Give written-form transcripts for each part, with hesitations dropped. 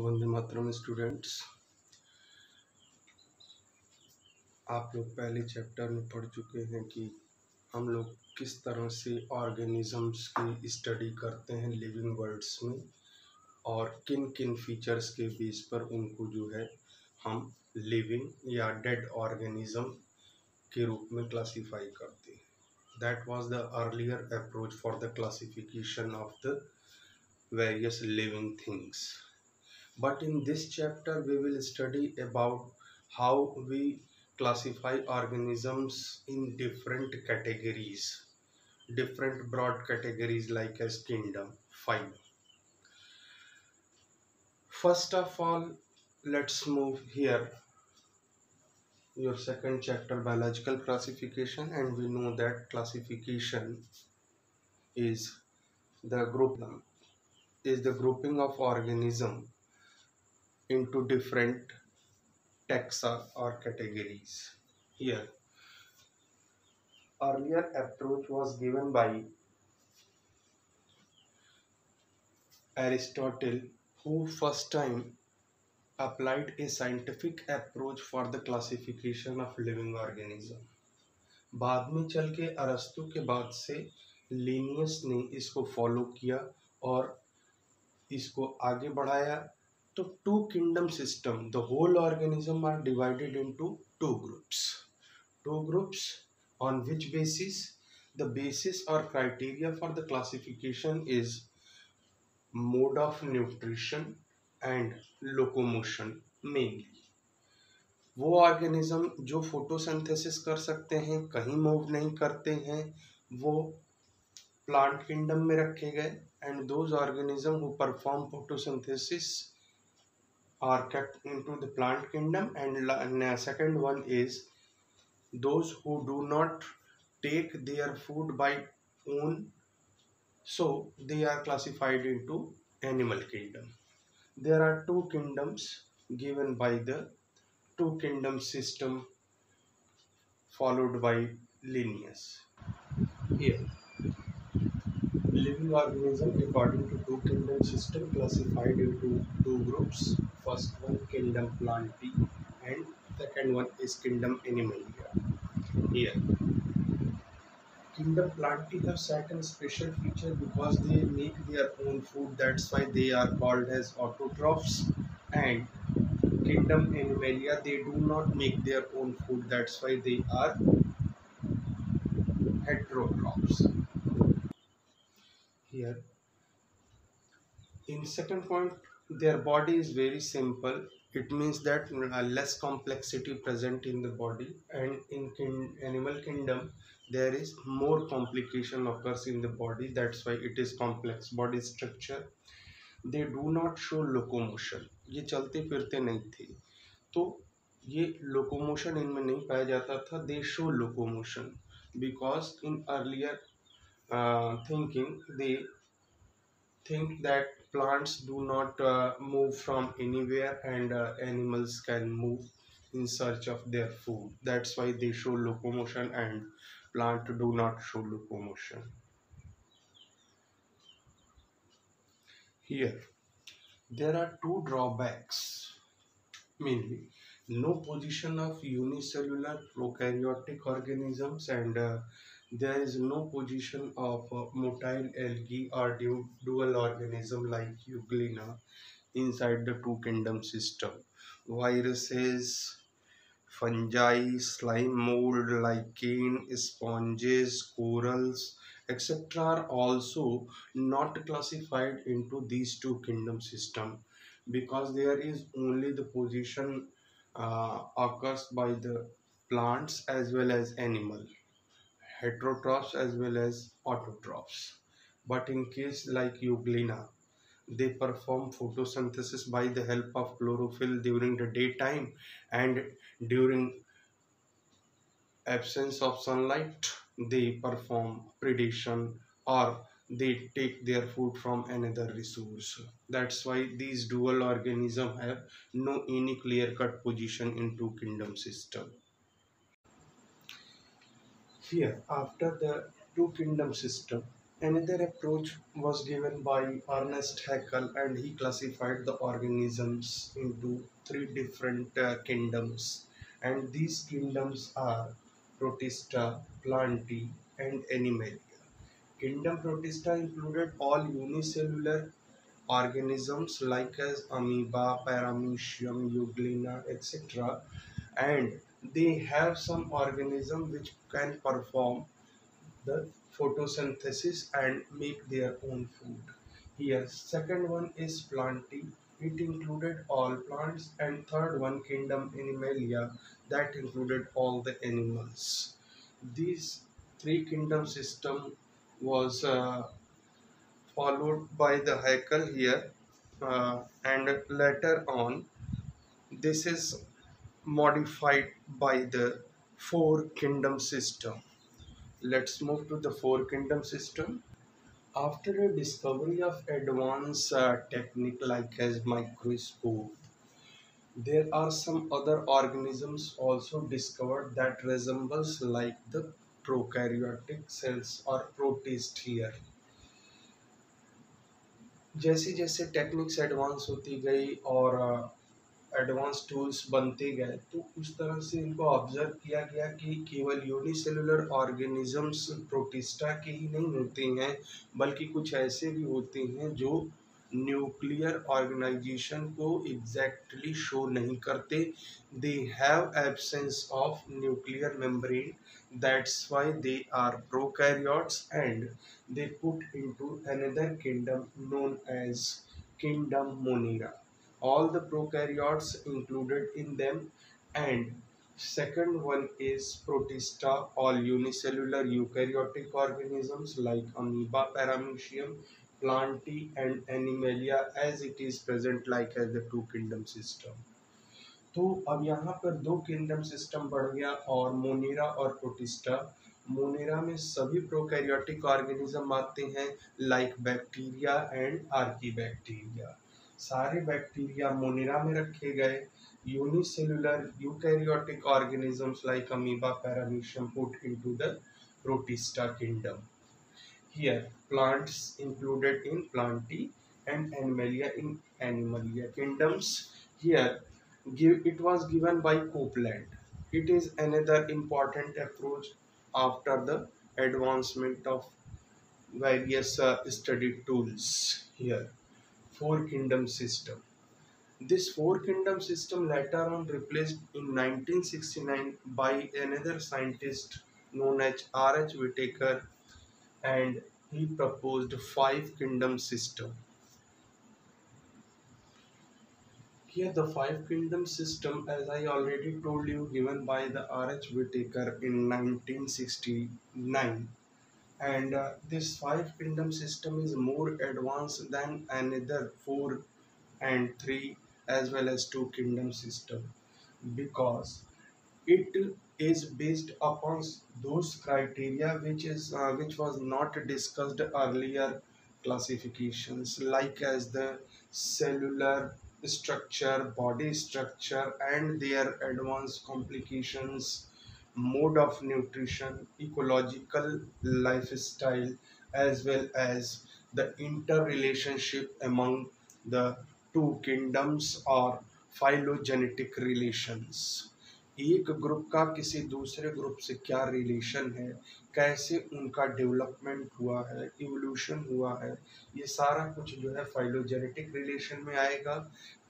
Vande Mataram students. आप लोग पहले चैप्टर में पढ़ चुके हैं कि हम लोग किस तरह से ऑर्गेनिजम्स की स्टडी करते हैं लिविंग वर्ल्ड्स में और किन किन फीचर्स के बेस पर उनको जो है हम लिविंग या डेड ऑर्गेनिज्म के रूप में क्लासीफाई करते हैं। That was the earlier approach for the classification of the various living things. But in this chapter we will study about how we classify organisms in different categories, different broad categories like as kingdom, phylum. First of all, let's move here your second chapter, biological classification, and we know that classification is the grouping of organism into different taxa or categories. Here, earlier approach was given by Aristotle, who first time applied a scientific approach for the classification of living organism. बाद में चल के अरस्तु के बाद से Linnaeus ने इसको फॉलो किया और इसको आगे बढ़ाया। तो two kingdom system, the whole organism are divided into two groups on which basis the basis or criteria for the classification is mode of nutrition and locomotion mainly. वो ऑर्गेनिज्म जो फोटोसिंथेसिस कर सकते हैं, कहीं मूव नहीं करते हैं, वो प्लांट किंगडम में रखे गए, and those organism who perform photosynthesis are kept into the plant kingdom, and second one is those who do not take their food by own, so they are classified into animal kingdom. There are two kingdoms given by the two kingdom system followed by Linnaeus. Here, living organism according to two kingdom system classified into two groups. First one kingdom Plantae and second one is kingdom Animalia. Here, kingdom Plantae have certain special feature because they make their own food. That's why they are called as autotrophs. And kingdom Animalia, they do not make their own food. That's why they are heterotrophs. Here, in second point, their body is very simple. It means that less complexity present in the body, and in animal kingdom there is more complication occurs in the body. That's why it is complex body structure. They do not show locomotion. ये चलते फिरते नहीं थे, तो ये locomotion इनमें नहीं पाया जाता था. They show locomotion because in earlier thinking they think that plants do not move from anywhere, and animals can move in search of their food. That's why they show locomotion and plant do not show locomotion. Here, there are two drawbacks. Mainly, no position of unicellular prokaryotic organisms, and there is no position of motile algae or dual organism like Euglena inside the two kingdom system. Viruses, fungi, slime mold, lichen, sponges, corals, etc. are also not classified into these two kingdom system because there is only the position occurs by the plants as well as animal, heterotrophs as well as autotrophs. But in case like Euglena, they perform photosynthesis by the help of chlorophyll during the daytime, and during absence of sunlight they perform predation or they take their food from another resource. That's why these dual organisms have no any clear cut position in two kingdom system. Here, after the two kingdom system, Another approach was given by Ernest Haeckel, and he classified the organisms into three different kingdoms. And these kingdoms are Protista, Plantae, and Animalia. Kingdom Protista included all unicellular organisms like as amoeba, paramecium, euglena, etc. And they have some organism which can perform the photosynthesis and make their own food. Here, second one is Plantae. It included all plants, and third one Kingdom Animalia, that included all the animals. These three kingdom system was followed by the Haeckel here, and later on this is modified by the four kingdom system. Let's move to the four kingdom system. After the discovery of advanced technique like as microscope, there are some other organisms also discovered that resembles like the prokaryotic cells or protist here. जैसे जैसे techniques advance होती गई और advance tools बनते गए, तो उस तरह से इनको ऑब्जर्व किया गया कि केवल यूनिसेलुलर ऑर्गेनिजम्स प्रोटिस्टा के ही नहीं होते हैं, बल्कि कुछ ऐसे भी होते हैं जो न्यूक्लियर ऑर्गेनाइजेशन को एग्जैक्टली शो नहीं करते. They have absence of nuclear membrane, that's why they are prokaryotes, and they put into another kingdom known as Kingdom Monera. All the prokaryotes included in them, and second one is Protista, all unicellular eukaryotic organisms like amoeba, paramecium, Plantae, and Animalia, as it is present like as the two kingdom system. तो अब यहाँ पर दो kingdom system बढ़ गया और Monera और protista. Monera में सभी प्रोकैरियोटिक ऑर्गेनिज्म आते हैं लाइक बैक्टीरिया एंड आर्कीबैक्टीरिया. सारे बैक्टीरिया मोनेरा में रखे गए. Unicellular eukaryotic organisms like amoeba, paramecium put into the protista kingdom. Here, plants included in Plantae and Animalia in Animalia kingdoms. Here, it was given by Copeland. It is another important approach after the advancement of various study tools. Here, four kingdom system. This four kingdom system later on replaced in 1969 by another scientist known as R.H. Whitaker, and he proposed five kingdom system. Here the five kingdom system, as I already told you, given by the R.H. Whitaker in 1969, and this five kingdom system is more advanced than another four and three as well as two kingdom system, because it is based upon those criteria which was not discussed earlier classifications, like as the cellular structure, body structure, and their advanced complications, mode of nutrition, ecological lifestyle, as well as the interrelationship among the two kingdoms or phylogenetic relations. एक group का किसी दूसरे group से क्या relation है, कैसे उनका development हुआ है, इवोल्यूशन हुआ है, ये सारा कुछ जो है फाइलोजेनेटिक रिलेशन में आएगा.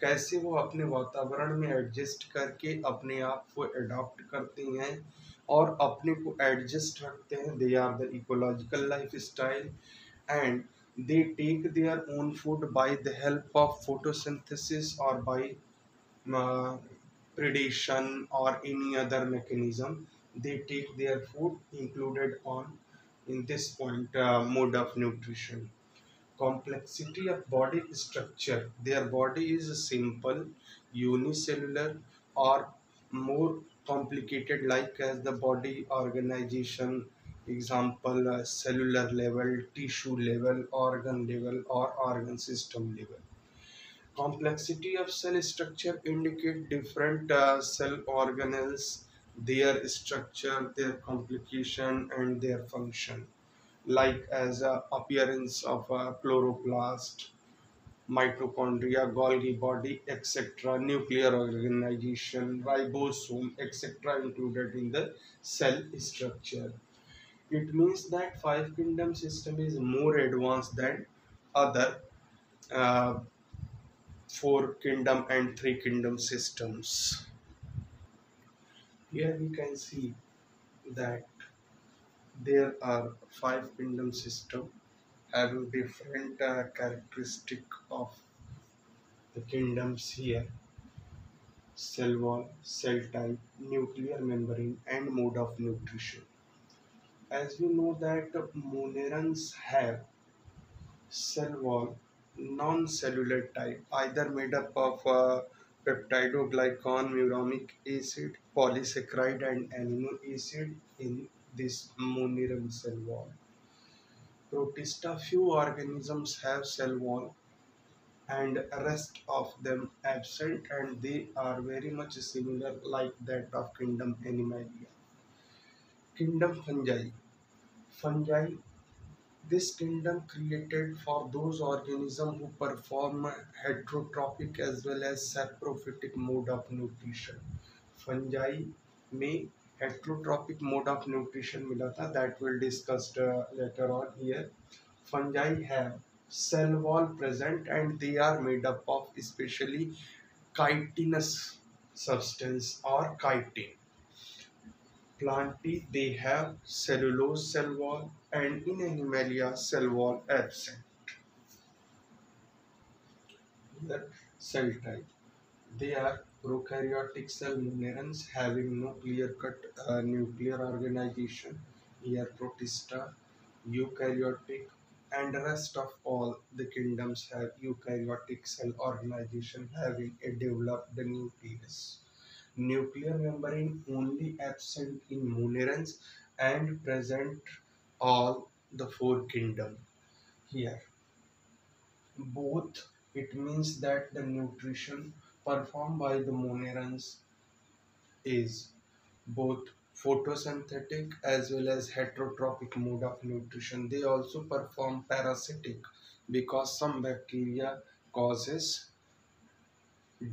कैसे वो अपने वातावरण में एडजस्ट करके अपने आप को अडॉप्ट करते हैं और अपने को एडजस्ट रखते हैं. They are the ecological lifestyle, and they take their own food by the help of photosynthesis or by uh, predation or any other mechanism. They take their food included on in this point mode of nutrition. Complexity of body structure, their body is simple, unicellular, or more complicated like as the body organization, example cellular level, tissue level, organ level, or organ system level. Complexity of cell structure indicate different cell organelles, their structure, their complication, and their function. like as appearance of a chloroplast, mitochondria, Golgi body, etc., nuclear organization, ribosome, etc., included in the cell structure. It means that five kingdom system is more advanced than other uh, four kingdom and three kingdom systems. Here we can see that there are five kingdom system having different characteristic of the kingdoms here: cell wall, cell type, nuclear membrane, and mode of nutrition. As we know that monerans have cell wall, non-cellular type, either made up of peptidoglycan, muramic acid, polysaccharide, and amino acid in this moneran cell wall. Protista, few organisms have cell wall and rest of them absent, and they are very much similar like that of kingdom Animalia. Kingdom Fungi. Fungi, this kingdom created for those organisms who perform heterotrophic as well as saprophytic mode of nutrition. Fungi में heterotrophic mode of nutrition मिला था, that we'll discuss later on here. Fungi have cell wall present and they are made up of especially chitinous substance or chitin. Plantae, they have cellulose cell wall, and in Animalia cell wall absent. Here cell type. They are prokaryotic cell monerans having no clear-cut nuclear organization. Here Protista, eukaryotic, and rest of all the kingdoms have eukaryotic cell organization having a developed nucleus. Nuclear membrane only absent in monerans and present all the four kingdom. Here both, it means that the nutrition performed by the monerans is both photosynthetic as well as heterotrophic mode of nutrition. They also perform parasitic because some bacteria causes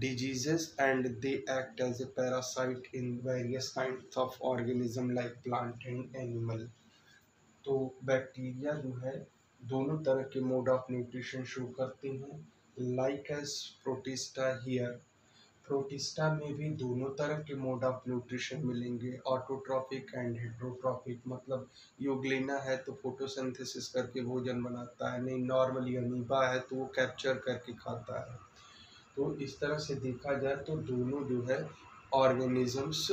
diseases and they act as a parasite in various kinds of organism like plant and animal. तो bacteria जो है दोनों तरह के mode of nutrition show करते हैं, like as protista here. Protista में भी दोनों तरह के मोड ऑफ न्यूट्रिशन मिलेंगे, ऑटोट्रॉपिक एंड हेट्रोट्रॉपिक। मतलब यूग्लिना है तो फोटोसिंथेसिस करके भोजन बनाता है, नहीं नॉर्मली अमीबा है तो वो कैप्चर करके खाता है। तो इस तरह से देखा जाए तो दोनों जो है ऑर्गेनिजम्स,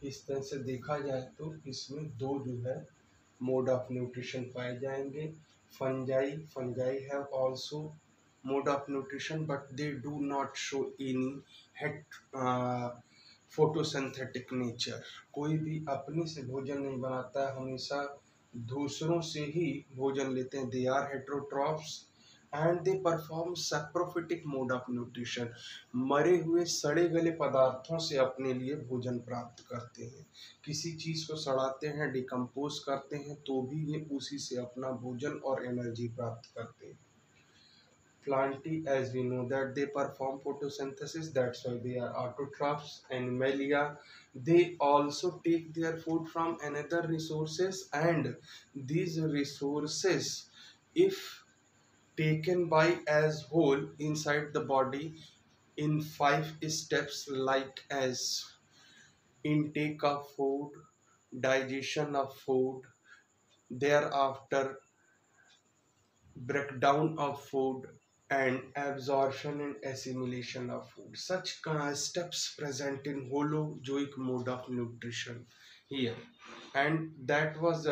इस तरह से देखा जाए तो इसमें दो जो है मोड ऑफ न्यूट्रिशन पाए जाएंगे। Fungi have also mode of nutrition but they do not show any hate photosynthetic nature. कोई भी अपने से भोजन नहीं बनाता है, हमेशा दूसरों से ही भोजन लेते हैं। They are heterotrophs and they perform saprophytic mode of nutrition. मरे हुए सड़े गले पदार्थों से अपने लिए भोजन प्राप्त करते हैं। किसी चीज़ को सड़ाते हैं, डिकम्पोज करते हैं, तो भी ये उसी से अपना भोजन और एनर्जी प्राप्त करते हैं। Plantae, as we know that they perform photosynthesis, that's why they are autotrophs. Animalia, they also take their food from another resources, and these resources, if taken by as whole inside the body in 5 steps, like as intake of food, digestion of food, thereafter breakdown of food, and absorption and assimilation of food. Such steps present in holozoic mode of nutrition here, and that was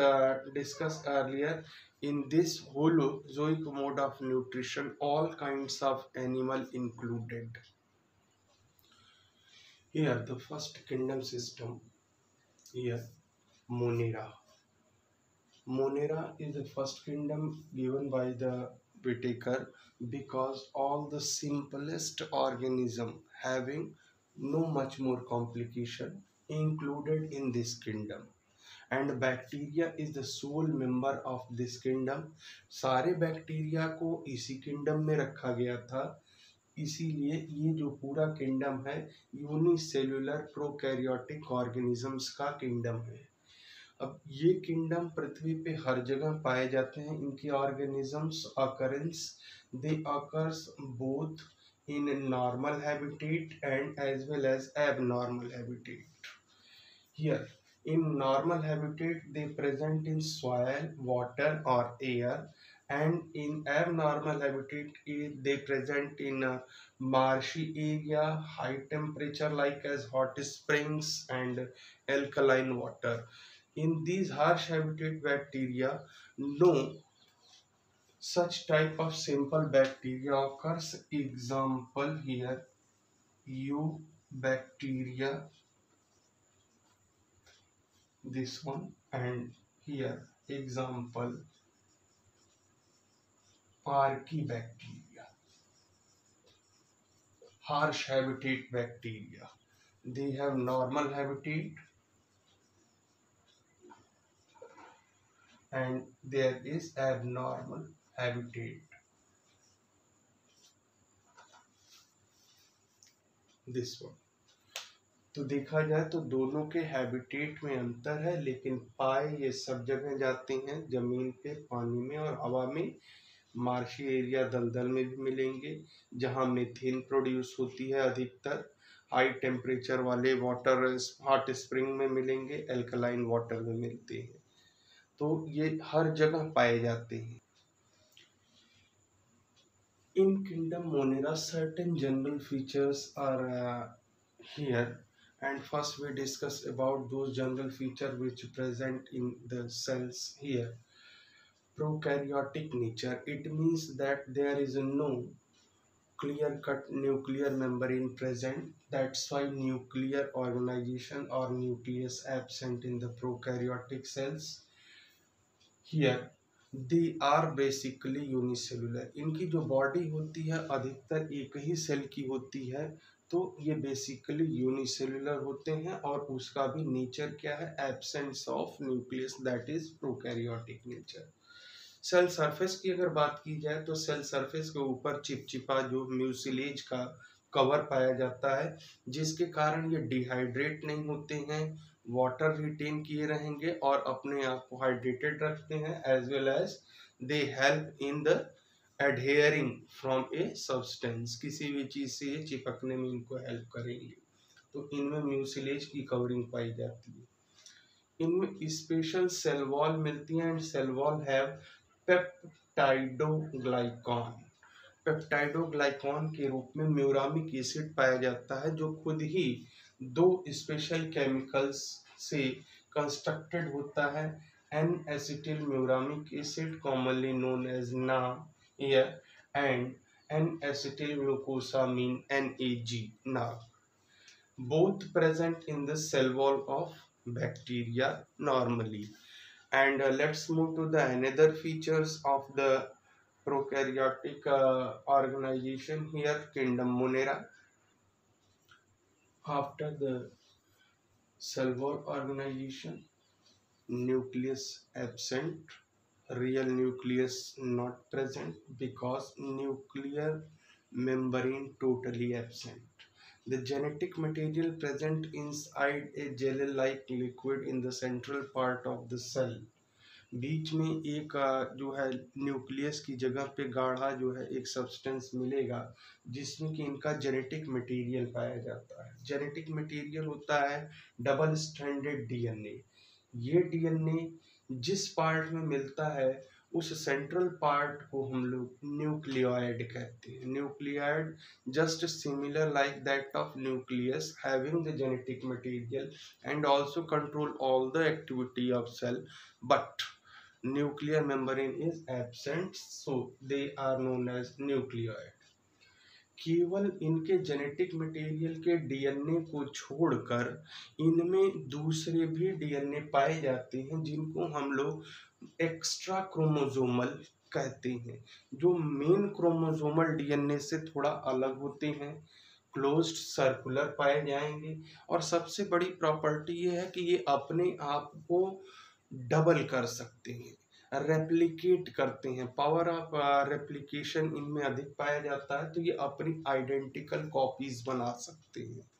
discussed earlier. In this holozoic mode of nutrition, all kinds of animal included. Here, the first kingdom system. Here, Monera. Monera is the first kingdom given by the Whitaker because all the simplest organism having no much more complication included in this kingdom. And bacteria is the sole member of this kingdom. सारे bacteria को इसी kingdom में रखा गया था, इसीलिए ये जो पूरा किंगडम है यूनिसेल्युलर प्रोकैरियोटिक ऑर्गेनिजम्स का किंगडम है। अब ये किंगडम पृथ्वी पे हर जगह पाए जाते हैं। इनके organisms occurrence they occurs both in normal habitat and as well as abnormal habitat. Here in normal habitat they present in soil, water or air, and in abnormal habitat they present in marshy area, high temperature like as hot springs and alkaline water. In these harsh habitat bacteria no such type of simple bacteria occurs. Example here Eubacteria, this one, and here example Parkibacteria, harsh habitat bacteria. They have normal habitat and there is abnormal habitat. This one. तो देखा जाए तो दोनों के habitat में अंतर है, लेकिन पाए ये सब जगह जाते हैं, जमीन पे, पानी में और हवा में। मार्शी एरिया दलदल में भी मिलेंगे जहाँ मीथेन प्रोड्यूस होती है अधिकतर। हाई टेम्परेचर वाले वाटर हॉट स्प्रिंग में मिलेंगे, एल्कलाइन वाटर में मिलते हैं। तो ये हर जगह पाए जाते हैं। In kingdom Monera certain general features are here, and first we discuss about those general features which present in the cells here. Prokaryotic nature, it means that there is no clear cut nuclear membrane present. That's why nuclear organization or nucleus absent in the prokaryotic cells. Here they are basically unicellular. इनकी जो body होती है अधिकतर एक ही cell की होती है, तो ये बेसिकली यूनिसेलुलर होते हैं। और उसका भी नेचर क्या है? Absence of nucleus, that is prokaryotic nature. Cell surface की अगर बात की जाए तो सेल सरफेस के ऊपर चिपचिपा जो म्यूसिलेज का कवर पाया जाता है, जिसके कारण ये डिहाइड्रेट नहीं होते हैं, वाटर रिटेन किए रहेंगे और अपने आप को हाइड्रेटेड रखते हैं, as well as they help in the adhering from a substance. किसी भी चीज से ये चिपकने में इनको हेल्प करेंगे। तो इनमें म्यूसिलेज की कवरिंग पाई जाती है। इनमें स्पेशल सेल वॉल मिलती है and cell wall have peptidoglycan. Peptidoglycan के रूप में म्यूरामिक एसिड पाया जाता है, जो खुद ही दो स्पेशल केमिकल्स से कंस्ट्रक्टेड होता है। N acetyl muramic acid commonly known as NaR and N acetyl glucosamine NaG, NaG, both present in the cell wall of bacteria normally. And let's move to the another features of the prokaryotic organization here, kingdom Monera. After the cell wall organization, nucleus absent, real nucleus not present because nuclear membrane totally absent. The genetic material present inside a jelly-like liquid in the central part of the cell. बीच में एक जो है nucleus की जगह पे गाढ़ा जो है एक सब्सटेंस मिलेगा, जिसमें कि इनका जेनेटिक मटेरियल पाया जाता है। जेनेटिक मटेरियल होता है डबल स्ट्रैंडेड DNA। ये DNA जिस पार्ट में मिलता है उस सेंट्रल पार्ट को हम लोग न्यूक्लियोइड कहते हैं। Nucleoid just similar like that of nucleus, having the genetic material and also control all the activity of cell, but nuclear membrane is absent, so they are known as nucleoid. केवल इनके genetic material के DNA को छोड़कर इनमें दूसरे भी DNA पाए जाते हैं, जिनको हम लोग एक्स्ट्रा क्रोमोसोमल कहते हैं, जो मेन क्रोमोसोमल DNA से थोड़ा अलग होते हैं, क्लोज्ड सर्कुलर पाए जाएंगे। और सबसे बड़ी प्रॉपर्टी ये है कि ये अपने आप को डबल कर सकते हैं, रेप्लिकेट करते हैं, पावर ऑफ रेप्लिकेशन इनमें अधिक पाया जाता है, तो ये अपनी आइडेंटिकल कॉपीज बना सकते हैं।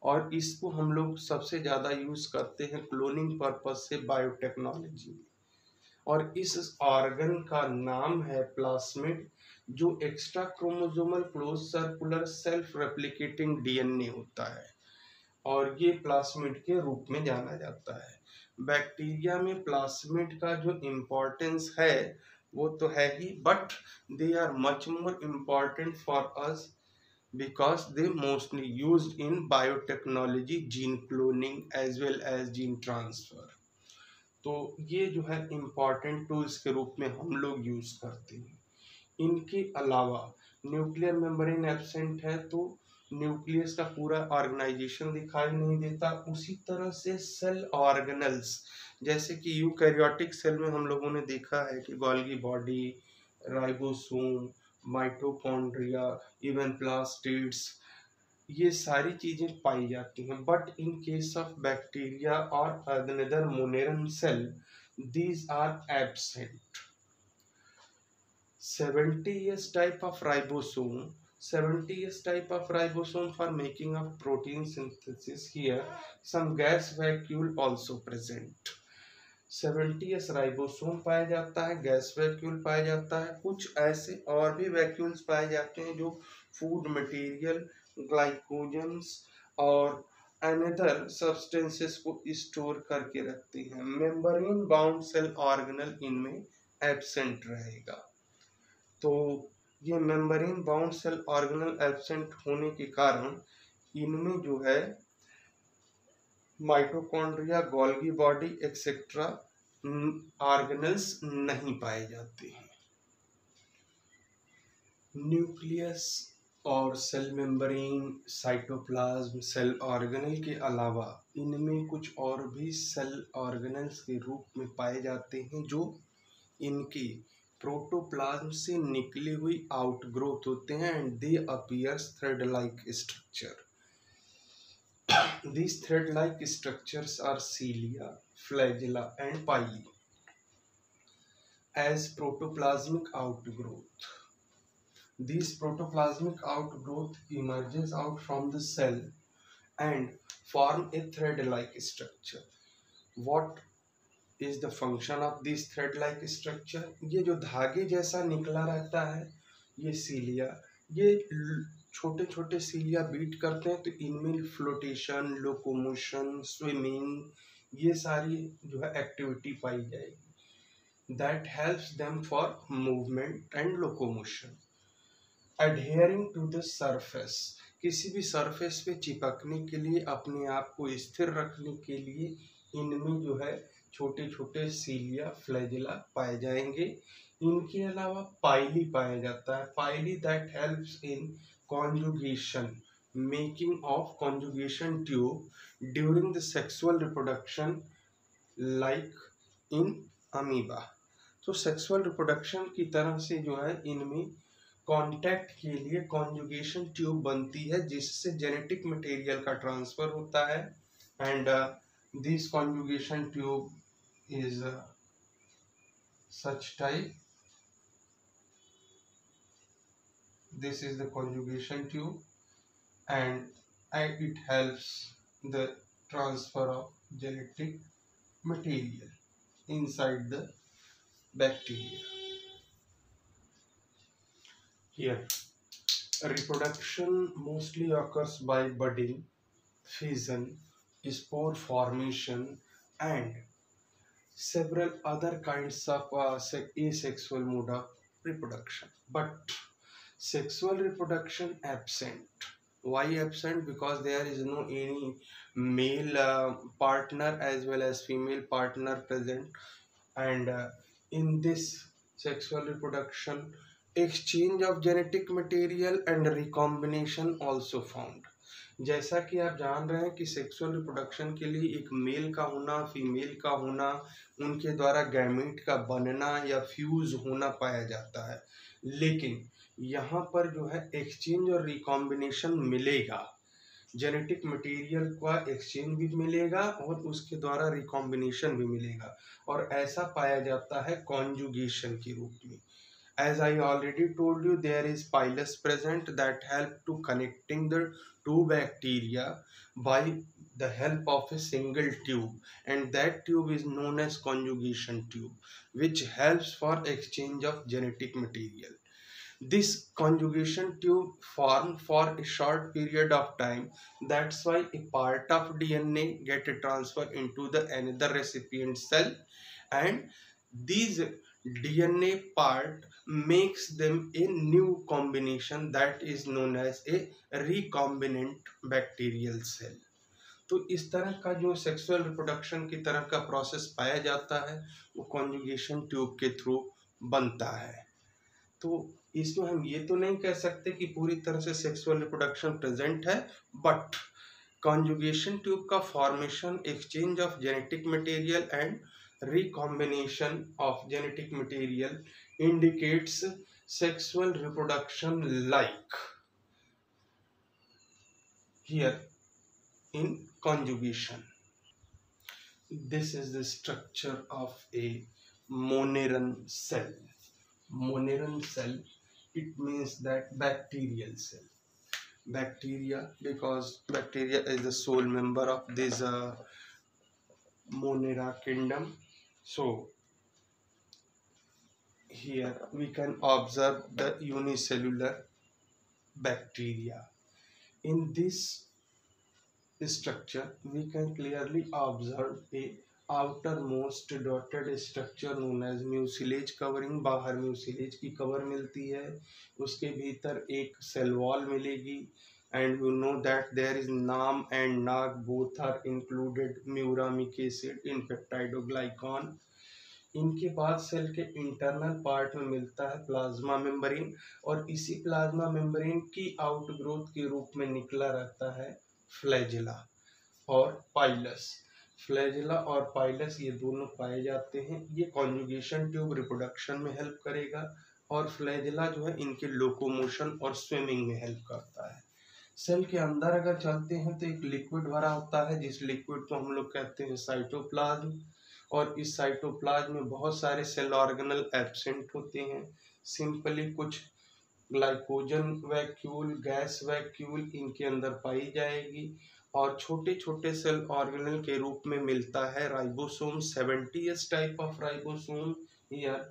और इसको हम लोग सबसे ज़्यादा यूज़ करते हैं क्लोनिंग पर्पज से बायोटेक्नोलॉजी में। और इस ऑर्गन का नाम है प्लास्मिड, जो extra chromosomal close circular self replicating DNA होता है, और ये प्लास्मिड के रूप में जाना जाता है। बैक्टीरिया में प्लास्मिड का जो इम्पोर्टेंस है वो तो है ही, but they are much more important for us because they mostly used in biotechnology, gene cloning as well as gene transfer। तो ये जो है इम्पॉर्टेंट टूल्स के रूप में हम लोग यूज करते हैं। इनके अलावा न्यूक्लियर मेम्ब्रेन एब्सेंट है तो न्यूक्लियस का पूरा ऑर्गेनाइजेशन दिखाई नहीं देता। उसी तरह से सेल ऑर्गेनल्स, जैसे कि यूकैरियोटिक सेल में हम लोगों ने देखा है कि Golgi body, ribosome, mitochondria, even plastids, ये सारी चीजें पाई जाती हैं। But in case of bacteria और other moneran cell, these are absent। 70s type of ribosome, 70s type of ribosome for making of protein synthesis, here some gas vacuole also present। 70s ribosome पाया जाता है, gas vacuole पाया जाता है, कुछ ऐसे और भी वैक्यूल्स पाए जाते हैं जो फूड मटेरियल, ग्लाइकोजन्स और अनदर सब्सटेंसेस को स्टोर करके रखते हैं। मेम्ब्रेन बाउंड सेल ऑर्गेनल इनमें एब्सेंट रहेगा। तो ये membrane bound cell organelle absent होने के कारण इनमें जो है mitochondria, Golgi body etcetera organelles नहीं पाए जाते हैं। न्यूक्लियस और cell membrane, cytoplasm, cell organelle के अलावा इनमें कुछ और भी सेल ऑर्गेनल्स के रूप में पाए जाते हैं जो इनके प्रोटोप्लाज्म से निकली हुई आउटग्रोथ होते हैं, and they appears thread like structure. These thread-like structures are cilia, flagella and pili as protoplasmic outgrowth। This protoplasmic outgrowth emerges out from the cell and form a thread-like structure। What is the function of this thread-like structure? ये जो धागे जैसा निकला रहता है, ये सीलिया, ये छोटे छोटे सीलिया बीट करते हैं, तो इनमें फ्लोटेशन, लोकोमोशन, स्विमिंग, ये सारी जो है एक्टिविटी पाई जाएगी। That helps them for movement and locomotion. Adhering to the surface, किसी भी सरफेस पे चिपकने के लिए, अपने आप को स्थिर रखने के लिए इनमें जो है छोटे छोटे सीलिया, फ्लैजिला पाए जाएंगे। इनके अलावा पाइली पाया जाता है। Pili that helps in conjugation, making of conjugation tube during the sexual reproduction like in amoeba। तो सेक्सुअल रिप्रोडक्शन की तरह से जो है इनमें कांटेक्ट के लिए कॉन्जुगेशन ट्यूब बनती है, जिससे जेनेटिक मटेरियल का ट्रांसफर होता है, and this conjugation tube is such type। This is the conjugation tube, and it helps the transfer of genetic material inside the bacteria। Here, reproduction mostly occurs by budding, fission, spore formation, and several other kinds of asexual mode of reproduction, but sexual reproduction absent। Why absent? Because there is no any male partner as well as female partner present, and in this sexual reproduction exchange of genetic material and recombination also found। जैसा कि आप जान रहे हैं कि sexual reproduction के लिए एक मेल का होना, फीमेल का होना, उनके द्वारा गैमेट का बनना या फ्यूज होना पाया जाता है, लेकिन यहाँ पर जो है एक्सचेंज और रिकॉम्बिनेशन मिलेगा। जेनेटिक मटेरियल का एक्सचेंज भी मिलेगा और उसके द्वारा रिकॉम्बिनेशन भी मिलेगा, और ऐसा पाया जाता है कॉन्जुगेशन के रूप में। As I already told you, there is pilus present that help to connecting the two bacteria by the help of a single tube, and that tube is known as conjugation tube, which helps for exchange of genetic material. This conjugation tube formed for a short period of time. That's why a part of DNA get transferred into the another recipient cell, and these DNA part makes them a new combination that is known as a recombinant bacterial cell. तो इस तरह का जो sexual reproduction की तरह का process पाया जाता है वो कॉन्जुगेशन ट्यूब के थ्रू बनता है। तो इसमें हम ये तो नहीं कह सकते कि पूरी तरह से सेक्सुअल रिप्रोडक्शन प्रेजेंट है, बट कॉन्जुगेशन ट्यूब का formation, exchange of genetic material and recombination of genetic material indicates sexual reproduction like here in conjugation. This is the structure of a Monneron cell. Monneron cell, it means that bacterial cell. Bacteria, because bacteria is the sole member of this Monera kingdom. So here we can observe the unicellular bacteria. In this structure we can clearly observe a outermost dotted structure known as mucilage covering। बाहर mucilage की cover मिलती है, उसके भीतर एक cell wall मिलेगी, and you know that there is NAM and NAG, both are included muramic acid in peptidoglycan। इनके बाद सेल के इंटरनल पार्ट में मिलता है प्लाज्मा मेम्ब्रेन, और इसी प्लाज्मा मेम्ब्रेन की आउटग्रोथ के रूप में निकला रहता है फ्लैजिला और पाइलस। फ्लैजिला और पाइलस ये दोनों पाए जाते हैं। ये कॉन्जुगेशन ट्यूब रिप्रोडक्शन में हेल्प करेगा, और फ्लैजिला जो है इनके लोकोमोशन और स्विमिंग में हेल्प करता है। सेल के अंदर अगर चलते हैं तो एक लिक्विड भरा होता है, जिस लिक्विड को हम लोग कहते हैं साइटोप्लाज्म, और इस साइटोप्लाज्म में बहुत सारे सेल ऑर्गेनल एब्सेंट होते हैं। सिंपली कुछ ग्लाइकोजन वैक्यूल, गैस वैक्यूल इनके अंदर पाई जाएगी, और छोटे छोटे सेल ऑर्गेनल के रूप में मिलता है ribosome. 70s type of ribosome here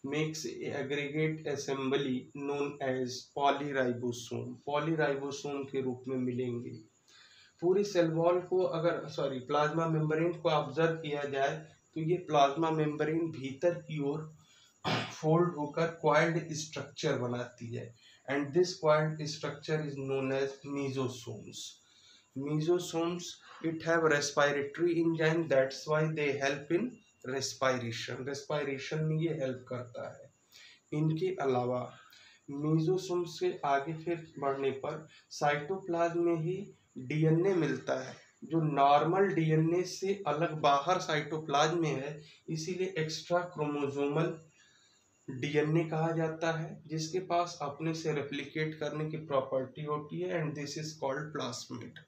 makes aggregate assembly known as polyribosome. Polyribosome के रूप में मिलेंगे। पूरी सेल वॉल को अगर प्लाज्मा मेम्ब्रेन को ऑब्जर्व किया जाए तो ये प्लाज्मा मेम्ब्रेन भीतर की ओर फोल्ड होकर क्वाइल्ड स्ट्रक्चर बनाती है, and this coiled structure is known as mesosomes. Mesosomes, it have respiratory enzyme, that's why they help in respiration में ये हेल्प करता है। इनके अलावा मीजोसोम से आगे फिर बढ़ने पर साइटोप्लाज्म में ही डीएनए मिलता है, जो नॉर्मल डीएनए से अलग बाहर साइटोप्लाज्म में है, इसीलिए एक्स्ट्रा क्रोमोसोमल डीएनए कहा जाता है, जिसके पास अपने से रेप्लिकेट करने की प्रॉपर्टी होती है, and this is called plasmid.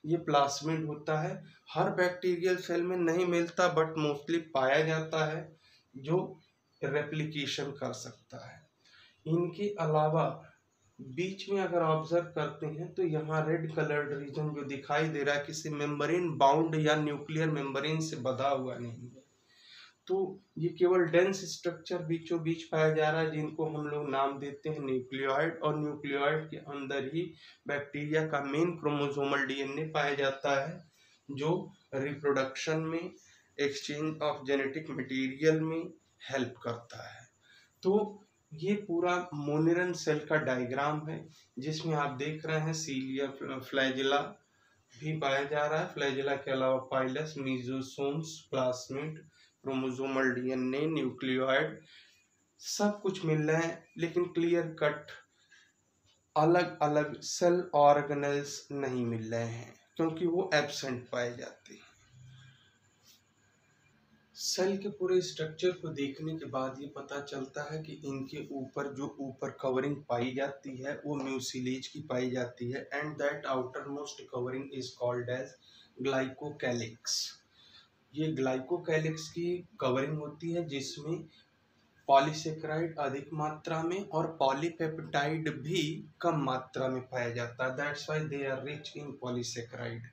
ये प्लास्मिड होता है, हर बैक्टीरियल सेल में नहीं मिलता बट मोस्टली पाया जाता है, जो रेप्लिकेशन कर सकता है। इनके अलावा बीच में अगर ऑब्जर्व करते हैं तो यहाँ रेड कलर्ड रीजन जो दिखाई दे रहा है किसी मेम्ब्रेन बाउंड या न्यूक्लियर मेम्ब्रेन से बंधा हुआ नहीं है, तो ये केवल डेंस स्ट्रक्चर बीचों बीच पाया जा रहा है, जिनको हम लोग नाम देते हैं न्यूक्लियोइड, और न्यूक्लियोइड के अंदर ही बैक्टीरिया का मेन क्रोमोसोमल डीएनए पाया जाता है, जो रिप्रोडक्शन में, एक्सचेंज ऑफ जेनेटिक मटेरियल में हेल्प करता है। तो ये पूरा मोनेरन सेल का डायग्राम है, जिसमें आप देख रहे हैं सीलिया, फ्लैजिला भी पाया जा रहा है। फ्लैजिला के अलावा pilus, mesosomes, plasmid, chromosomal DNA, nucleoid सब कुछ मिल रहे हैं, लेकिन क्लियर कट अलग अलग सेल ऑर्गेनल्स नहीं मिल रहे हैं, क्योंकि वो एब्सेंट पाए जाते हैं। सेल के पूरे स्ट्रक्चर को देखने के बाद ये पता चलता है कि इनके ऊपर जो ऊपर कवरिंग पाई जाती है वो म्यूसिलेज की पाई जाती है, and that outermost covering is called as glycocalyx. ये ग्लाइकोकैलिक्स की कवरिंग होती है जिसमें पॉलीसेकेराइड अधिक मात्रा में और पॉलीपेप्टाइड भी कम मात्रा में पाया जाता है। That's why they are rich in polysaccharide.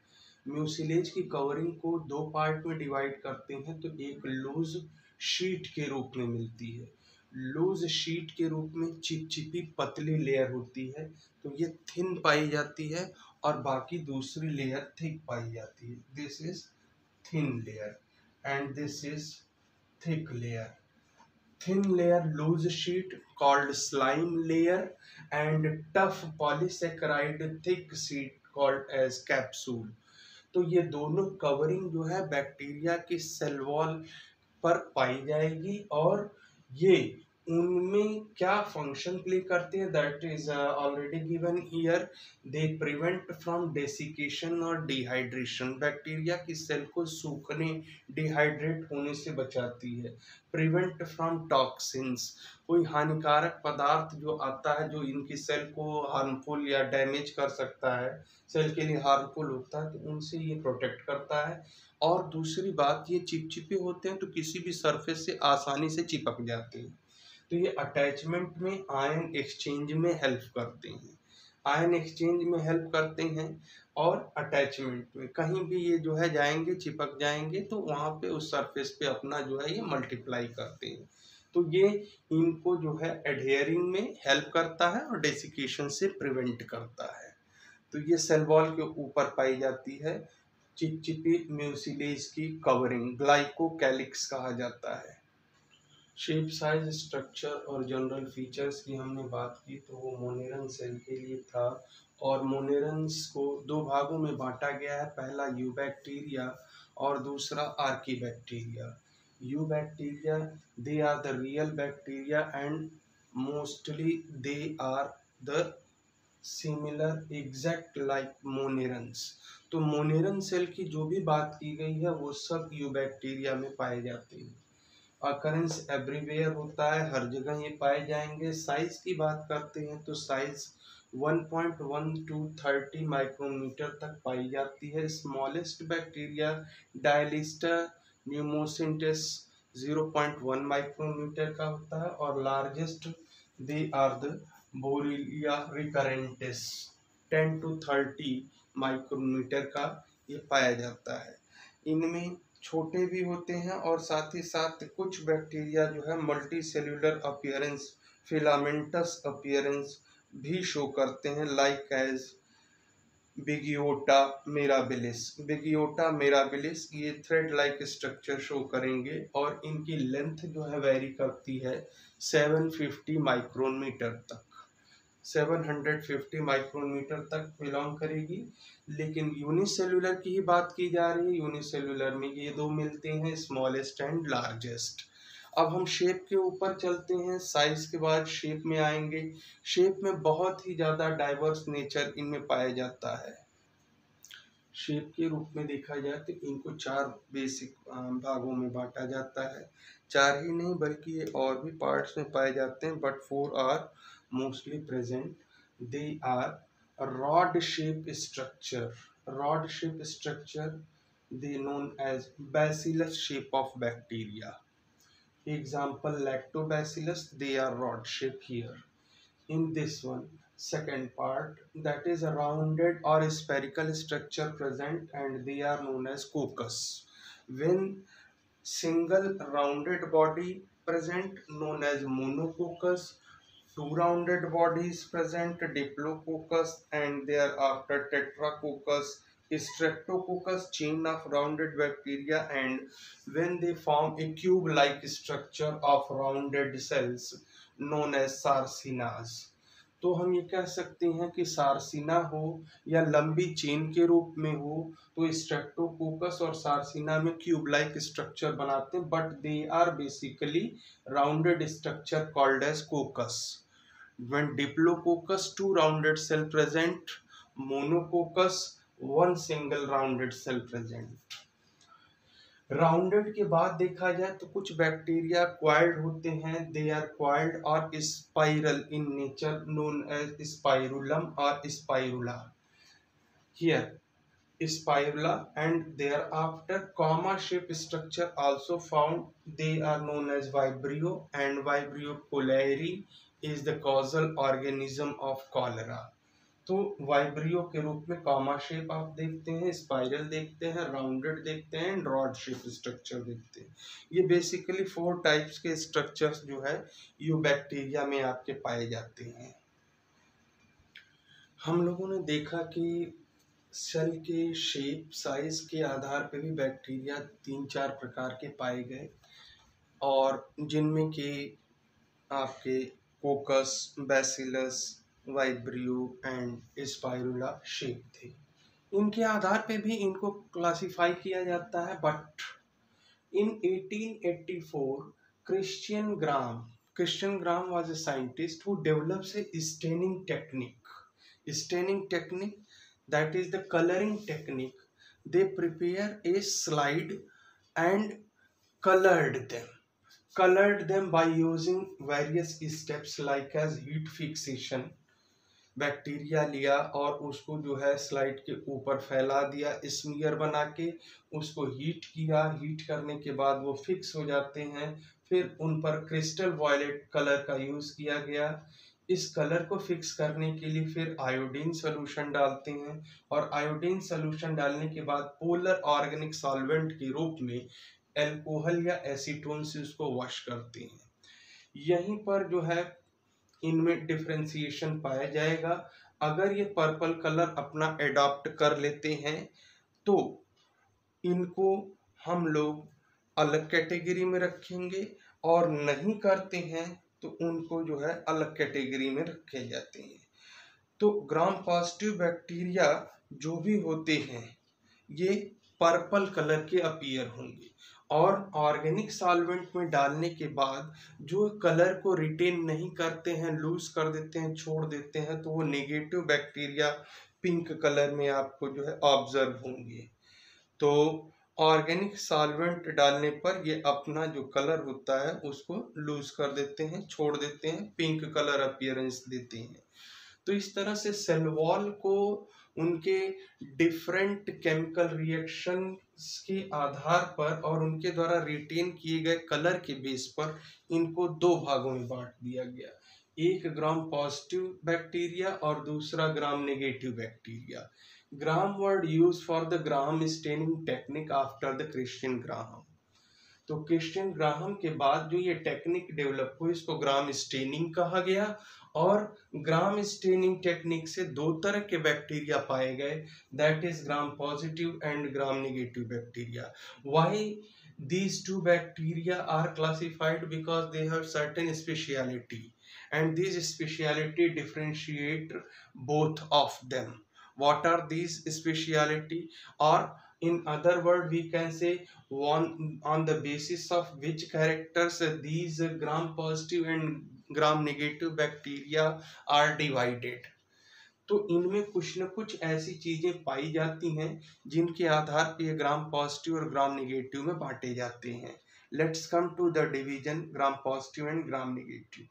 Mucilage की कवरिंग को दो पार्ट में डिवाइड करते हैं, तो एक लूज शीट के रूप में मिलती है। लूज शीट के रूप में चिपचिपी पतली लेयर होती है, तो ये थिन पाई जाती है, और बाकी दूसरी लेयर थिक पाई जाती है। This is thin layer and this is thick layer. Thin layer loose sheet called slime layer, and tough polysaccharide thick sheet called as capsule. तो ये दोनों कवरिंग जो है बैक्टीरिया की सेल वॉल पर पाई जाएगी, और ये उनमें क्या फंक्शन प्ले करते हैं that is already given here. They prevent from desiccation और डिहाइड्रेशन। बैक्टीरिया की सेल को सूखने, डिहाइड्रेट होने से बचाती है। प्रिवेंट फ्रॉम टॉक्सिन्स, कोई हानिकारक पदार्थ जो आता है जो इनकी सेल को हार्मफुल या डैमेज कर सकता है, सेल के लिए हार्मफुल होता है, तो उनसे ये प्रोटेक्ट करता है। और दूसरी बात, ये चिपचिपे होते हैं तो किसी भी सरफेस से आसानी से चिपक जाते हैं, तो ये अटैचमेंट में, आयन एक्सचेंज में हेल्प करते हैं। आयन एक्सचेंज में हेल्प करते हैं, और अटैचमेंट में कहीं भी ये जो है जाएंगे, चिपक जाएंगे, तो वहाँ पे उस सरफेस पे अपना जो है ये मल्टीप्लाई करते हैं। तो ये इनको जो है एडहेयरिंग में हेल्प करता है और डेसिकेशन से प्रिवेंट करता है। तो ये सेल वॉल के ऊपर पाई जाती है चिपचिपी म्यूसिलेज की कवरिंग, ग्लाइकोकैलिक्स कहा जाता है। शेप, साइज, स्ट्रक्चर और जनरल फीचर्स की हमने बात की, तो वो मोनेरन सेल के लिए था। और मोनेरन्स को दो भागों में बांटा गया है, पहला यूबैक्टीरिया और दूसरा archaebacteria. Eubacteria, they are the real bacteria and mostly they are the similar exact like monerans. तो मोनेरन सेल की जो भी बात की गई है वो सब यूबैक्टीरिया में पाए जाते हैं। अकरेंस एवरीवेयर होता है, हर जगह ये पाए जाएंगे। साइज की बात करते हैं तो साइज 1.1 to 30 माइक्रोमीटर तक पाई जाती है। Smallest bacteria Dialister pneumosintes 0.1 micrometre का होता है, और largest they are the Borrelia recurrentis 10 to 30 micrometre का ये पाया जाता है। इनमें छोटे भी होते हैं, और साथ ही साथ कुछ बैक्टीरिया जो है multi cellular appearance, filamentous appearance भी शो करते हैं, लाइक एज बिगियोटा मिराबिलिस। बिगियोटा मिराबिलिस ये थ्रेड लाइक स्ट्रक्चर शो करेंगे, और इनकी लेंथ जो है वेरी करती है 750 माइक्रोमीटर तक, 750 माइक्रोमीटर तक बिलोंग करेगी। लेकिन यूनिसेल्युलर की ही बात की जा रही है। यूनिसेल्युलर में ये दो मिलते हैं, स्मॉलेस्ट एंड लार्जेस्ट। अब हम शेप के ऊपर चलते हैं, साइज के बाद शेप में आएंगे। शेप में बहुत ही ज़्यादा डाइवर्स नेचर इनमें पाया जाता है। शेप के रूप में देखा जाए तो इनको चार बेसिक भागों में बांटा जाता है। चार ही नहीं बल्कि ये और भी पार्ट्स में पाए जाते हैं, but 4 are mostly present. They are rod shape structure, rod shape structure they known as bacillus shape of bacteria. Example lactobacillus, they are rod shape here. In this one, second part, that is a rounded or spherical structure present, and they are known as coccus. When single rounded body present, known as monococcus. Two rounded bodies present, diplococcus, and thereafter tetracoccus, streptococcus, chain of rounded bacteria, and when they form a cube-like structure of rounded cells known as sarsinas. तो हम ये कह सकते हैं कि सार्सिना हो या लंबी चेन के रूप में हो, तो स्ट्रेप्टोकोकस और सार्सिना में क्यूब लाइक स्ट्रक्चर बनाते हैं, but they are basically rounded structure called as coccus. When Diplococcus, two rounded cell present, Monococcus, one single rounded cell present. Rounded के बाद देखा जाए तो कुछ बैक्टीरिया क्वाइल्ड होते हैं, दे आर क्वाइल्ड और spiral in nature known as spirillum और spirilla. Here spirula, and thereafter comma shape structure also found. They are known as vibrio, and vibrio cholerae is the causal organism of cholera. तो vibrio के रूप में comma shape आप देखते हैं, spiral देखते हैं, राउंडेड देखते हैं, रॉड शेप स्ट्रक्चर देखते हैं। ये बेसिकली 4 टाइप्स के स्ट्रक्चर्स जो है यू बैक्टीरिया में आपके पाए जाते हैं। हम लोगों ने देखा कि सेल के शेप साइज के आधार पर भी बैक्टीरिया 3-4 प्रकार के पाए गए, और जिनमें कि आपके coccus, bacillus, vibrio and spirilla shape थे। इनके आधार पे भी इनको क्लासिफाई किया जाता है। But in 1884 Christian gram was a scientist who develops a staining technique, that is the coloring technique. They prepare a slide and colored them by using various steps like as heat fixation. Bacteria लिया और उसको जो है slide के ऊपर फैला दिया, smear बना के उसको हीट किया, हीट करने के बाद वो फिक्स हो जाते हैं। फिर उन पर क्रिस्टल वॉयलेट कलर का यूज किया गया। इस कलर को फिक्स करने के लिए फिर आयोडीन सोल्यूशन डालते हैं, और आयोडीन सोल्यूशन डालने के बाद पोलर ऑर्गेनिक सॉल्वेंट के रूप में एल्कोहल या एसीटोन से उसको वॉश करते हैं। यहीं पर जो है इनमें डिफरेंशिएशन पाया जाएगा। अगर ये पर्पल कलर अपना एडॉप्ट कर लेते हैं तो इनको हम लोग अलग कैटेगरी में रखेंगे, और नहीं करते हैं तो उनको जो है अलग कैटेगरी में रखे जाते हैं। तो ग्राम पॉजिटिव बैक्टीरिया जो भी होते हैं ये पर्पल कलर के अपीयर होंगे, और ऑर्गेनिक सॉल्वेंट में डालने के बाद जो कलर को रिटेन नहीं करते हैं, लूज कर देते हैं, छोड़ देते हैं, तो वो नेगेटिव बैक्टीरिया पिंक कलर में आपको जो है ऑब्जर्व होंगे। तो ऑर्गेनिक सॉल्वेंट डालने पर ये अपना जो कलर होता है उसको लूज कर देते हैं, छोड़ देते हैं, पिंक कलर अपीयरेंस देते हैं। तो इस तरह से सेल वॉल को उनके डिफरेंट केमिकल रिएक्शन के आधार पर और उनके द्वारा रिटेन किए गए कलर के बेस पर इनको 2 भागों में बांट दिया गया। एक ग्राम पॉजिटिव बैक्टीरिया और दूसरा ग्राम negative bacteria. Gram word use for the gram staining technique after the Christian Graham. तो क्रिश्चियन ग्राहम के बाद जो ये टेक्निक डेवलप हुई इसको ग्राम स्टेनिंग कहा गया, और ग्राम स्टेनिंग टेक्निक से 2 तरह के बैक्टीरिया पाए गए, that is gram positive and gram negative bacteria. Why these 2 bacteria are classified? Because they have certain speciality, and these speciality differentiate both of them. What are these speciality? Or in other word we can say, one on the basis of which characters these gram positive and gram negative bacteria are divided. तो इनमें कुछ न कुछ ऐसी चीजें पाई जाती हैं जिनके आधार पर ये ग्राम पॉजिटिव और ग्राम नेगेटिव में बांटे जाते हैं। Let's come to the division gram positive and gram negative.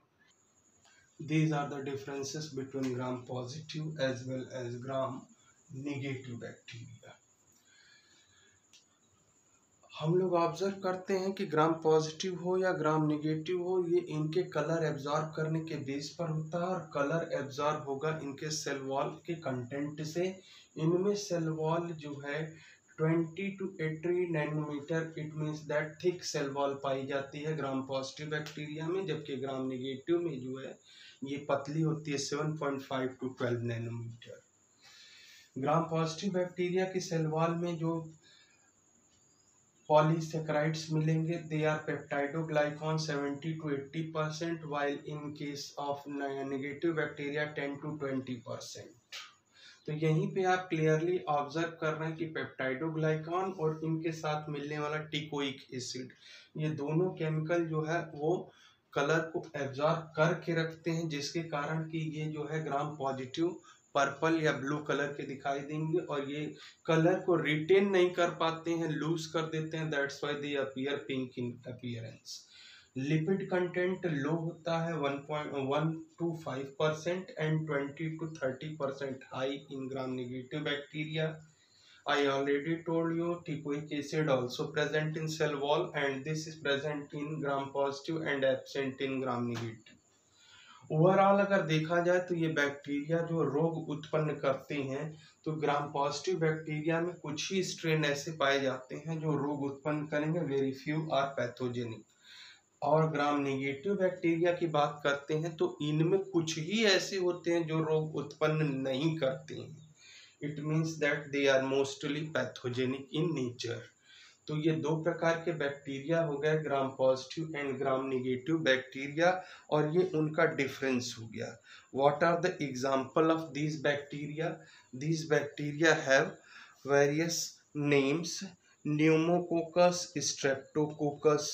These are the differences between gram positive as well as gram negative bacteria. हम लोग ऑब्जर्व करते हैं कि ग्राम पॉजिटिव हो या ग्राम नेगेटिव हो, ये इनके कलर एब्जॉर्ब करने के बेस पर होता है, और कलर एब्जॉर्ब होगा इनके सेल वॉल के कंटेंट से। इनमें सेल वॉल जो है 20 to 80 nanometre, it means that thick cell wall पाई जाती है ग्राम पॉजिटिव बैक्टीरिया में, जबकि ग्राम नेगेटिव में जो है ये पतली होती है 7.5 to 12 nanometre. Gram positive bacteria की सेल वॉल में जो पॉलीसेकेराइड्स मिलेंगे, they are peptidoglycan 70 to 80%, while in case of negative bacteria 10 to 20%। तो यहीं पे आप क्लियरली ऑब्जर्व कर रहे हैं कि पेप्टाइडोग्लाइकॉन और इनके साथ मिलने वाला टिकोइक एसिड, ये दोनों केमिकल जो है वो कलर को एब्जॉर्ब करके रखते हैं, जिसके कारण कि ये जो है ग्राम पॉजिटिव पर्पल या ब्लू कलर के दिखाई देंगे और ये कलर को रिटेन नहीं कर पाते हैं, लूज कर देते हैं, that's why they appear pink in appearance. Lipid content low होता है 1.1 to 5% and 20 to 30% high in gram negative bacteria. I already told you teichoic acid also present in cell wall and this is present in gram positive and absent in gram negative। Overall अगर देखा जाए तो ये bacteria जो रोग उत्पन्न करते हैं, तो ग्राम पॉजिटिव बैक्टीरिया में कुछ ही स्ट्रेन ऐसे पाए जाते हैं जो रोग उत्पन्न करेंगे, वेरी फ्यू आर पैथोजेनिक। और ग्राम नेगेटिव बैक्टीरिया की बात करते हैं तो इनमें कुछ ही ऐसे होते हैं जो रोग उत्पन्न नहीं करते हैं। It means that they are mostly pathogenic in nature. तो ये दो प्रकार के बैक्टीरिया हो गए, gram positive and gram negative bacteria, और ये उनका डिफरेंस हो गया। What are the example of these bacteria? These bacteria have various names, pneumococcus, streptococcus,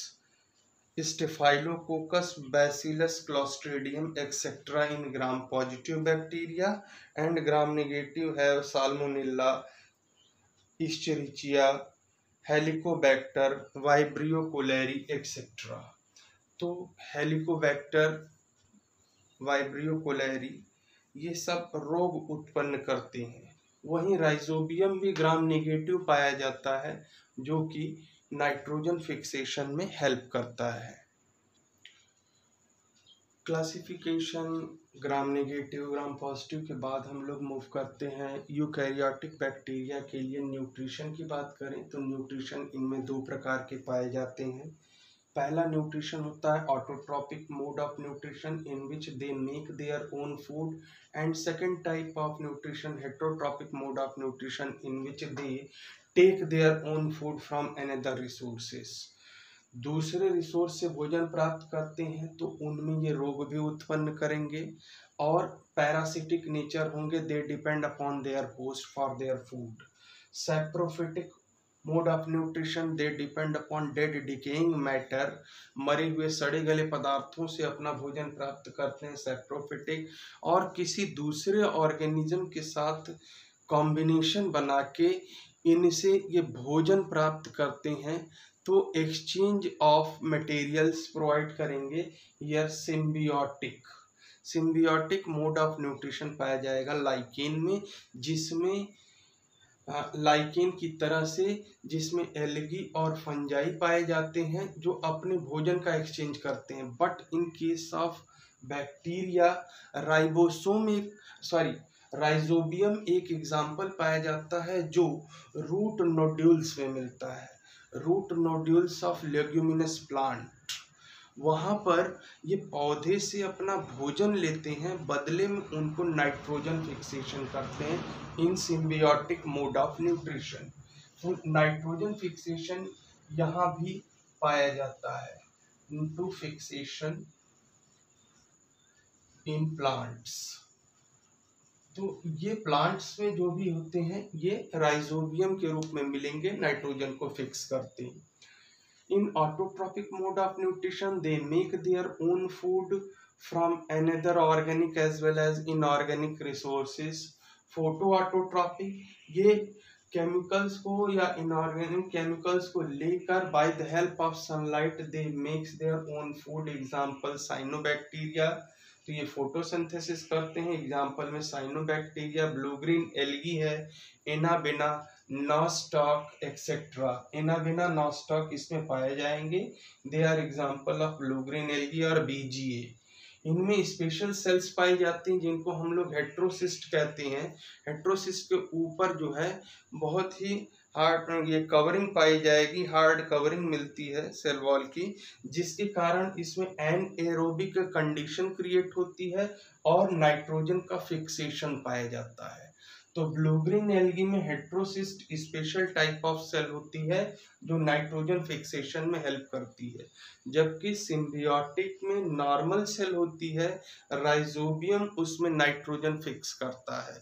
Staphylococcus, Bacillus, Clostridium, etc. in gram-positive bacteria, and gram-negative have Salmonella, Escherichia, Helicobacter, Vibrio cholerae, etc. तो Helicobacter, vibrio cholerae ये सब रोग उत्पन्न करते हैं। वहीं rhizobium भी gram negative पाया जाता है जो कि नाइट्रोजन फिक्सेशन में हेल्प करता है। Classification gram negative gram positive के बाद हम लोग मूव करते हैं यूकैरियोटिक बैक्टीरिया के लिए। न्यूट्रिशन की बात करें तो न्यूट्रिशन इनमें दो प्रकार के पाए जाते हैं। पहला न्यूट्रिशन होता है autotrophic mode of nutrition in which they make their own food, and second type of nutrition heterotrophic mode of nutrition in which they take their own food from another resources. दूसरे resource से भोजन प्राप्त करते हैं तो उनमें ये रोग भी उत्पन्न करेंगे और पैरासिटिक नेचर होंगे, they depend upon their host for their food. Saprophytic mode of nutrition, they depend upon dead decaying matter, मरे हुए सड़े गले पदार्थों से अपना भोजन प्राप्त करते हैं सैप्रोफिटिक, और किसी दूसरे ऑर्गेनिज्म के साथ कॉम्बिनेशन बना के इनसे ये भोजन प्राप्त करते हैं, तो एक्सचेंज ऑफ मटेरियल्स प्रोवाइड करेंगे। यह सिम्बियोटिक मोड ऑफ न्यूट्रिशन पाया जाएगा लाइकेन में, जिसमें लाइकेन की तरह से जिसमें एल्गी और फंजाई पाए जाते हैं जो अपने भोजन का एक्सचेंज करते हैं। But in case of bacteria rhizobium एक एग्जाम्पल पाया जाता है जो रूट नोड्यूल्स में मिलता है, root nodules of leguminous plant. वहाँ पर ये पौधे से अपना भोजन लेते हैं, बदले में उनको नाइट्रोजन फिक्सेशन करते हैं इन सिम्बियोटिक मोड ऑफ न्यूट्रिशन। तो नाइट्रोजन फिक्सेशन यहाँ भी पाया जाता है इनटू फिक्सेशन इन प्लांट्स। तो ये प्लांट्स में जो भी होते हैं ये राइजोबियम के रूप में मिलेंगे, नाइट्रोजन को फिक्स करते हैं। In autotrophic mode of nutrition, they make their own food from another organic as well as inorganic resources. Photoautotropic, ये केमिकल्स को या इनऑर्गेनिक केमिकल्स को लेकर by the help of sunlight they makes their own food. Example cyanobacteria, तो ये photosynthesis करते हैं। Example में साइनोबैक्टीरिया, ब्लू ग्रीन एल्गी है, anabaena, nostoc etcetera. Anabaena, nostoc इसमें पाए जाएंगे। They are example of blue green algae और बीजीए। इनमें स्पेशल सेल्स पाई जाती हैं जिनको हम लोग हेट्रोसिस्ट कहते हैं। हेट्रोसिस्ट के ऊपर जो है बहुत ही हार्ड ये कवरिंग पाई जाएगी, हार्ड कवरिंग मिलती है सेल वॉल की, जिसके कारण इसमें एनएरोबिक कंडीशन क्रिएट होती है और नाइट्रोजन का फिक्सेशन पाया जाता है। तो ब्लू ग्रीन एल्गी में heterocyst special type of cell होती है जो नाइट्रोजन फिक्सेशन में हेल्प करती है, जबकि सिम्बियोटिक में नॉर्मल सेल होती है, राइजोबियम उसमें नाइट्रोजन फिक्स करता है।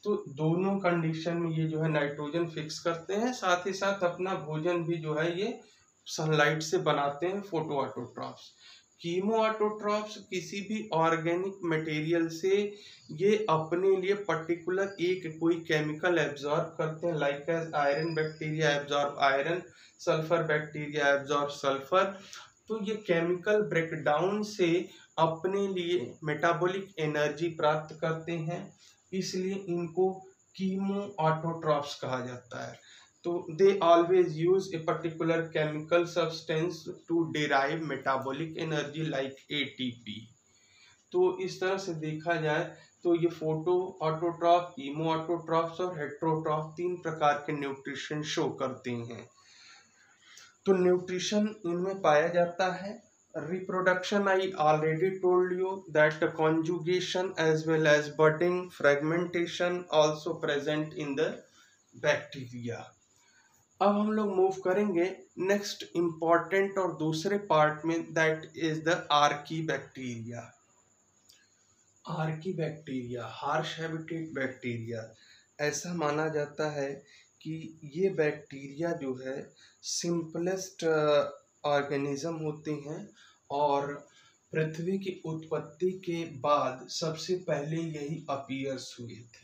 तो दोनों कंडीशन में ये जो है नाइट्रोजन फिक्स करते हैं, साथ ही साथ अपना भोजन भी जो है ये सनलाइट से बनाते हैं, फोटो ऑटोट्रॉफ्स। कीमो ऑटोट्रॉफ्स किसी भी ऑर्गेनिक मटेरियल से ये अपने लिए पर्टिकुलर एक कोई केमिकल एब्जॉर्ब करते हैं, like as iron bacteria absorb iron, sulphur bacteria absorb sulphur. तो ये केमिकल ब्रेकडाउन से अपने लिए मेटाबॉलिक एनर्जी प्राप्त करते हैं, इसलिए इनको कीमो ऑटोट्रॉफ्स कहा जाता है। तो they always use a particular chemical substance to derive metabolic energy like ATP. तो इस तरह से देखा जाए तो ये फोटो ऑटोट्रॉफ, कीमो ऑटोट्रॉफ्स और हेट्रोट्रॉफ 3 प्रकार के न्यूट्रिशन शो करते हैं। तो न्यूट्रिशन इनमें पाया जाता है। Reproduction, I already told you that conjugation as well as budding, fragmentation also present in the bacteria। अब हम लोग मूव करेंगे नेक्स्ट इम्पॉर्टेंट और दूसरे पार्ट में, that is the Archie bacteria. Archie bacteria, harsh habitat bacteria. ऐसा माना जाता है कि ये बैक्टीरिया जो है सिंपलेस्ट ऑर्गेनिज्म होते हैं और पृथ्वी की उत्पत्ति के बाद सबसे पहले यही अपीयर्स हुए थे।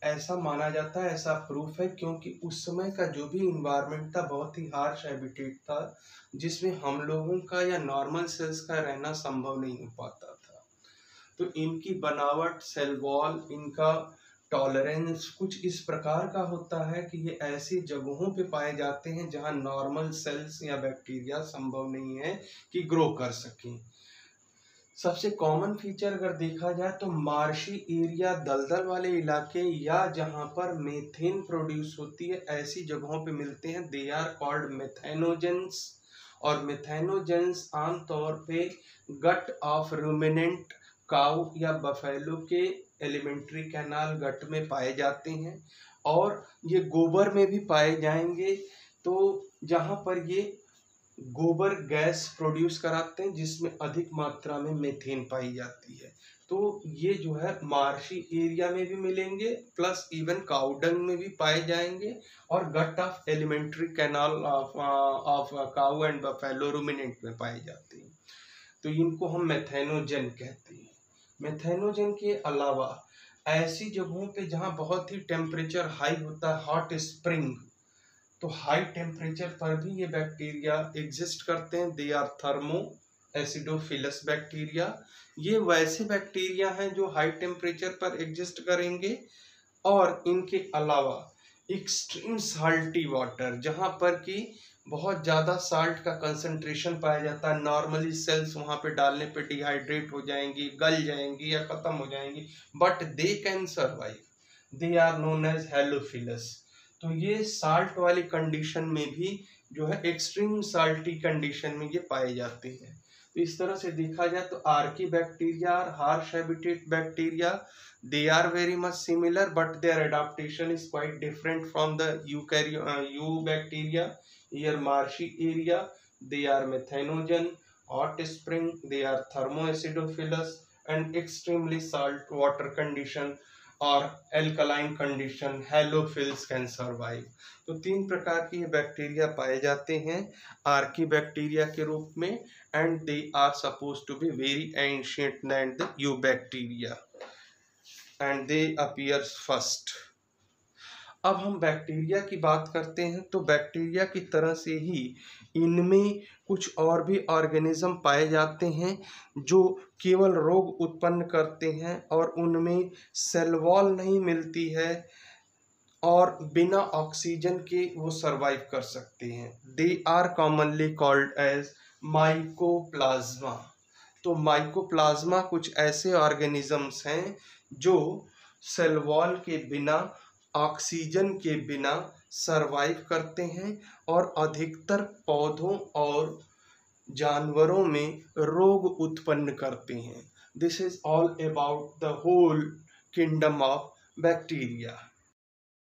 ऐसा माना जाता है, ऐसा प्रूफ है, क्योंकि उस समय का जो भी इन्वायरमेंट था बहुत ही हार्श हैबिटेट था, जिसमें हम लोगों का या नॉर्मल सेल्स का रहना संभव नहीं हो पाता था। तो इनकी बनावट, सेल वॉल, इनका टॉलरेंस कुछ इस प्रकार का होता है कि ये ऐसी जगहों पे पाए जाते हैं जहां नॉर्मल सेल्स या बैक्टीरिया संभव नहीं है कि ग्रो कर सकें। सबसे कॉमन फीचर अगर देखा जाए तो मार्शी एरिया, दलदल वाले इलाके या जहां पर मीथेन प्रोड्यूस होती है, ऐसी जगहों पे मिलते हैं। दे आर कॉल्ड मेथेनोजेंस, और मेथेनोजेंस आमतौर पे गट ऑफ रूमिनेंट काऊ या बफेलो के एलिमेंट्री कैनाल गट में पाए जाते हैं, और ये गोबर में भी पाए जाएंगे। तो जहां पर ये गोबर गैस प्रोड्यूस कराते हैं जिसमें अधिक मात्रा में मीथेन पाई जाती है। तो ये जो है मार्शी एरिया में भी मिलेंगे, प्लस इवन काउडंग में भी पाए जाएंगे, और gut of alimentary canal of cow and buffalo ruminant में पाए जाते हैं। तो इनको हम मेथेनोजेन कहते हैं। मेथेनोजेन के अलावा ऐसी जगहों पे जहाँ बहुत ही टेम्परेचर हाई होता है, हॉट स्प्रिंग, तो हाई टेम्परेचर पर भी ये बैक्टीरिया एग्जिस्ट करते हैं। They are thermo acidophilus bacteria. ये वैसे बैक्टीरिया हैं जो हाई टेम्परेचर पर एग्जिस्ट करेंगे, और इनके अलावा एक्सट्रीम साल्टी वाटर, जहाँ पर कि बहुत ज़्यादा साल्ट का कंसंट्रेशन पाया जाता है, नॉर्मली सेल्स वहाँ पे डालने पे डिहाइड्रेट हो जाएंगी, गल जाएंगी या ख़त्म हो जाएंगी, but they can survive, they are known as halophiles. तो ये साल्ट वाली कंडीशन में भी जो है एक्सट्रीम साल्टी कंडीशन में ये पाए जाते हैं। तो इस तरह से देखा जाए तो आर्की बैक्टीरिया और harsh habitat bacteria, they are very much similar but their adaptation is quite different from the eubacteria. Here marshy area, they are methanogen, hot spring, they are thermoacidophilus, and extremely salt water condition और alkaline condition हेलोफिल्स can survive. तो 3 प्रकार की bacteria पाए जाते हैं Archie bacteria के रूप में, and they are suppose to be very ancient than the eubacteria, and they appears first. अब हम बैक्टीरिया की बात करते हैं, तो बैक्टीरिया की तरह से ही इनमें कुछ और भी ऑर्गेनिज्म पाए जाते हैं जो केवल रोग उत्पन्न करते हैं, और उनमें सेल वॉल नहीं मिलती है और बिना ऑक्सीजन के वो सरवाइव कर सकते हैं। They are commonly called as mycoplasma. तो माइकोप्लाज्मा कुछ ऐसे ऑर्गेनिजम्स हैं जो सेल वॉल के बिना, ऑक्सीजन के बिना सरवाइव करते हैं और अधिकतर पौधों और जानवरों में रोग उत्पन्न करते हैं। This is all about the whole kingdom of bacteria.